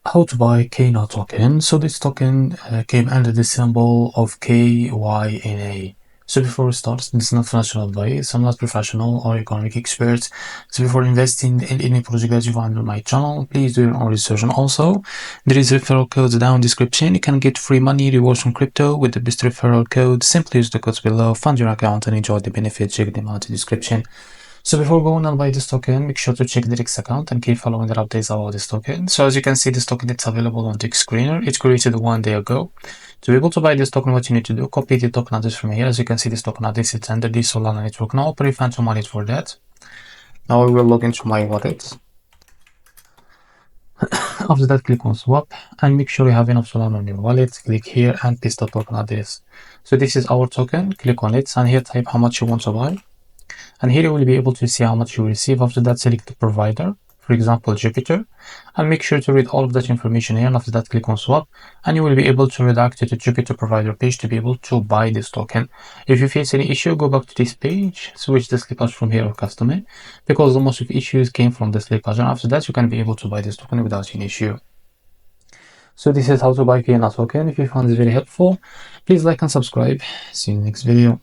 How to buy KYNA token. So this token came under the symbol of KYNA. So before we start, this is not financial advice. I'm not professional or economic expert. So before investing in any project that you find on my channel, please do your own research. And also, there is referral codes down in the description. You can get free money rewards from crypto with the best referral code. Simply use the codes below, fund your account, and enjoy the benefits. Check them out in the description. So before going and buy this token, make sure to check the X account and keep following the updates about this token. So as you can see, this token is available on the screener. It's created 1 day ago. To be able to buy this token, what you need to do, copy the token address from here. As you can see, this token address is under the Solana network. Now open your Phantom wallet for that. Now I will log into my wallet. After that, click on swap and make sure you have enough Solana on your wallet. Click here and paste the token address. So this is our token. Click on it and here type how much you want to buy. And here you will be able to see how much you receive. After that, select the provider, for example, Jupiter, and make sure to read all of that information here. And after that, click on swap, and you will be able to redirect to the Jupiter provider page to be able to buy this token. If you face any issue, go back to this page, switch the slippage from here or custom it, because the most of the issues came from the slippage. And after that, you can be able to buy this token without any issue. So this is how to buy KYNA token. If you found this very helpful, please like and subscribe. See you in the next video.